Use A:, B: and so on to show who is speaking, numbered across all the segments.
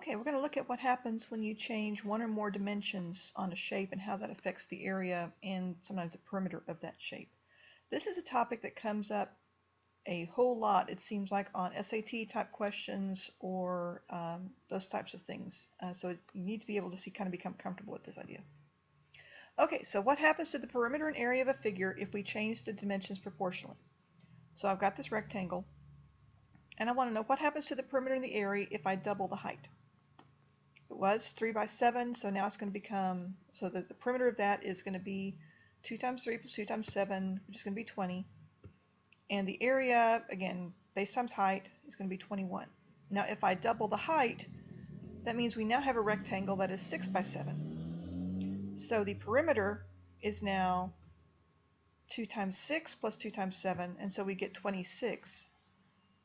A: Okay, we're going to look at what happens when you change one or more dimensions on a shape and how that affects the area and sometimes the perimeter of that shape. This is a topic that comes up a whole lot, it seems like, on SAT type questions or those types of things. So you need to be able to kind of become comfortable with this idea. Okay, so what happens to the perimeter and area of a figure if we change the dimensions proportionally? So I've got this rectangle, and I want to know what happens to the perimeter and the area if I double the height. It was 3 by 7, so now it's going to become, so that the perimeter of that is going to be 2 times 3 plus 2 times 7, which is going to be 20. And the area, again, base times height, is going to be 21. Now if I double the height, that means we now have a rectangle that is 6 by 7. So the perimeter is now 2 times 6 plus 2 times 7, and so we get 26.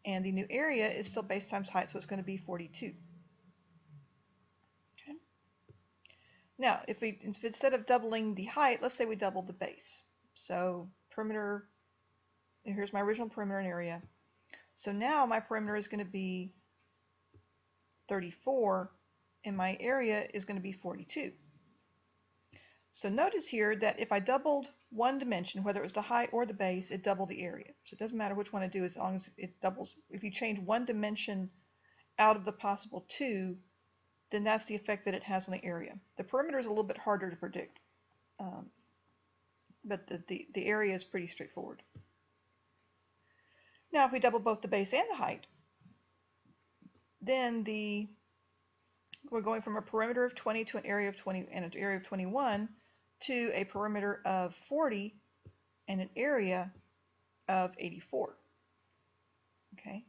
A: And the new area is still base times height, so it's going to be 42. Now, if instead of doubling the height, let's say we doubled the base. So perimeter, here's my original perimeter and area. So now my perimeter is going to be 34, and my area is going to be 42. So notice here that if I doubled one dimension, whether it was the height or the base, it doubled the area. So it doesn't matter which one I do as long as it doubles. If you change one dimension out of the possible two, then that's the effect that it has on the area. The perimeter is a little bit harder to predict, but the area is pretty straightforward. Now if we double both the base and the height, then we're going from a perimeter of 20 to an area of 20 and an area of 21 to a perimeter of 40 and an area of 84. Okay.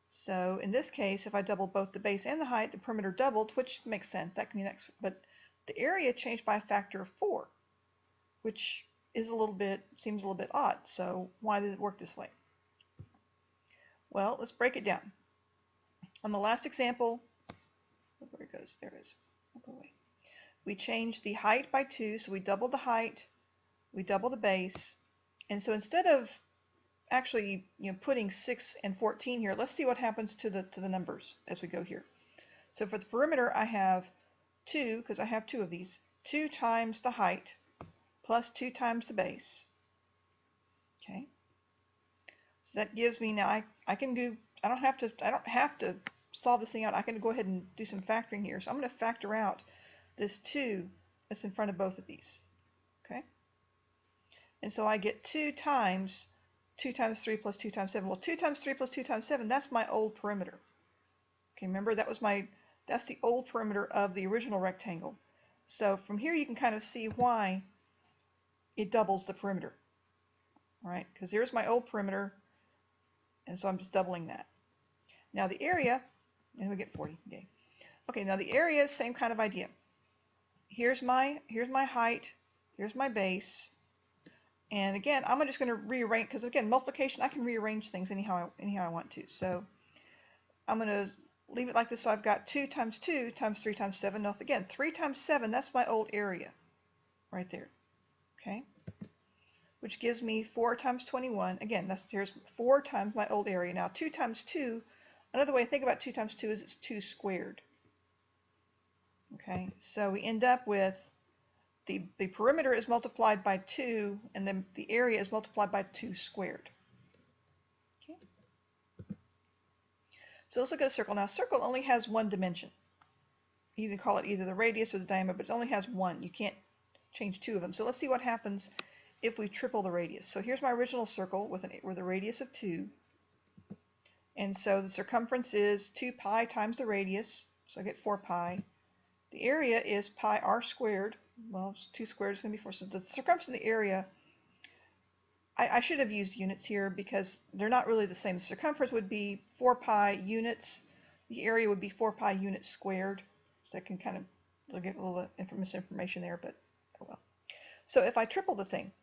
A: So in this case, if I double both the base and the height, the perimeter doubled, which makes sense. That can be next, but the area changed by a factor of 4, which is seems a little bit odd. So why does it work this way? Well, let's break it down. On the last example, where it goes, there it is. I'll go away. We changed the height by 2, so we double the height, we double the base, and so instead of actually putting 6 and 14 here, let's see what happens to the numbers as we go here. So for the perimeter, I have 2, because I have 2 of these, 2 times the height plus 2 times the base. Okay, so that gives me, now I don't have to solve this thing out. I can go ahead and do some factoring here. So I'm going to factor out this 2 that's in front of both of these. Okay, and so I get 2 times 2 times 3 plus 2 times 7. Well, 2 times 3 plus 2 times 7, that's my old perimeter. Okay, remember that's the old perimeter of the original rectangle. So from here you can kind of see why it doubles the perimeter. All right, because here's my old perimeter, and so I'm just doubling that. Now the area, and we get 40. Okay. Okay, now the area is same kind of idea. Here's my height, here's my base. And again, I'm just going to rearrange, because again, multiplication, I can rearrange things anyhow I want to. So I'm going to leave it like this. So I've got 2 times 2 times 3 times 7. Now again, 3 times 7, that's my old area right there. Okay, which gives me 4 times 21. Again, here's 4 times my old area. Now 2 times 2, another way to think about 2 times 2 is it's 2 squared. Okay, so we end up with the perimeter is multiplied by 2, and then the area is multiplied by 2 squared. Okay. So let's look at a circle. Now, a circle only has one dimension. You can call it either the radius or the diameter, but it only has one. You can't change 2 of them. So let's see what happens if we triple the radius. So here's my original circle with a radius of 2. And so the circumference is 2 pi times the radius, so I get 4 pi. The area is pi r squared. Well, 2 squared is going to be 4. So the circumference of the area, I should have used units here because they're not really the same. The circumference would be 4 pi units. The area would be 4 pi units squared. So I can kind of get a little misinformation there, but oh well. So if I triple the thing,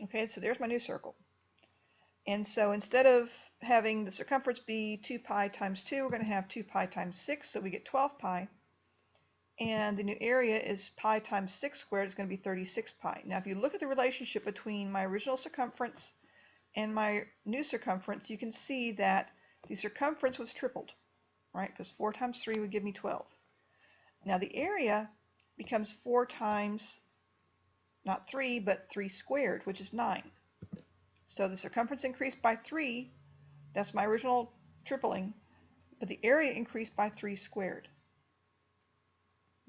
A: okay, so there's my new circle. And so instead of having the circumference be 2 pi times 2, we're going to have 2 pi times 6, so we get 12 pi. And the new area is pi times 6 squared is going to be 36 pi. Now if you look at the relationship between my original circumference and my new circumference, you can see that the circumference was tripled. right? Because 4 times 3 would give me 12. Now the area becomes 4 times, not 3, but 3 squared, which is 9. So the circumference increased by 3, that's my original tripling, but the area increased by 3 squared.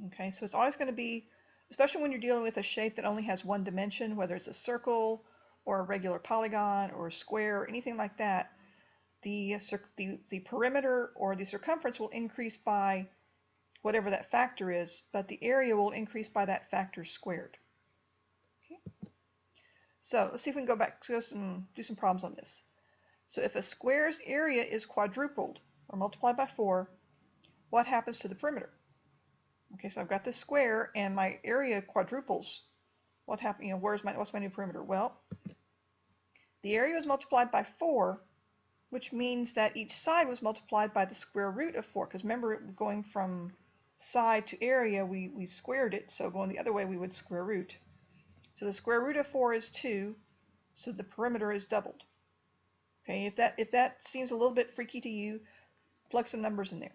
A: Okay, so it's always going to be, especially when you're dealing with a shape that only has one dimension, whether it's a circle or a regular polygon or a square or anything like that, the perimeter or the circumference will increase by whatever that factor is, but the area will increase by that factor squared. Okay. So let's see if we can go back to do some problems on this. So if a square's area is quadrupled or multiplied by 4, what happens to the perimeter? Okay, so I've got this square and my area quadruples. What happened? What's my new perimeter? Well, the area was multiplied by 4, which means that each side was multiplied by the square root of 4. Because remember, going from side to area, we squared it. So going the other way, we would square root. So the square root of 4 is 2. So the perimeter is doubled. Okay, if that seems a little bit freaky to you, plug some numbers in there.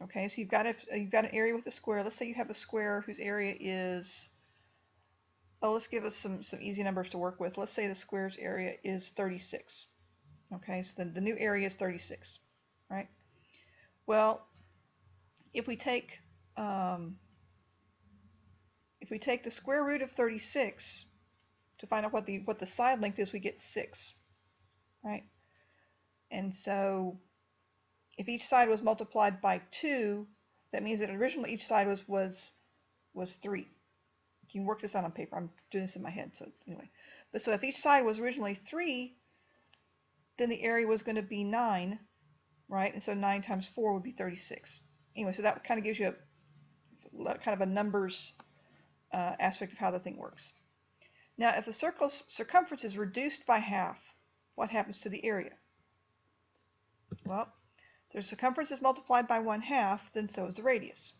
A: Okay, so you've got an area with a square. Let's say you have a square whose area is, let's give us some easy numbers to work with. Let's say the square's area is 36. Okay, so the new area is 36, right? Well, if we take the square root of 36 to find out what the side length is, we get 6, right? And so if each side was multiplied by 2, that means that originally each side was 3. You can work this out on paper. I'm doing this in my head, so anyway. But so if each side was originally 3, then the area was going to be 9, right? And so 9 times 4 would be 36. Anyway, so that kind of gives you kind of a numbers aspect of how the thing works. Now, if a circle's circumference is reduced by half, what happens to the area? Well, their circumference is multiplied by 1/2, then so is the radius,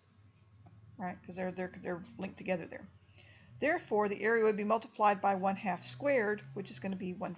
A: right? Because they're linked together there. Therefore, the area would be multiplied by 1/2 squared, which is going to be 1/4.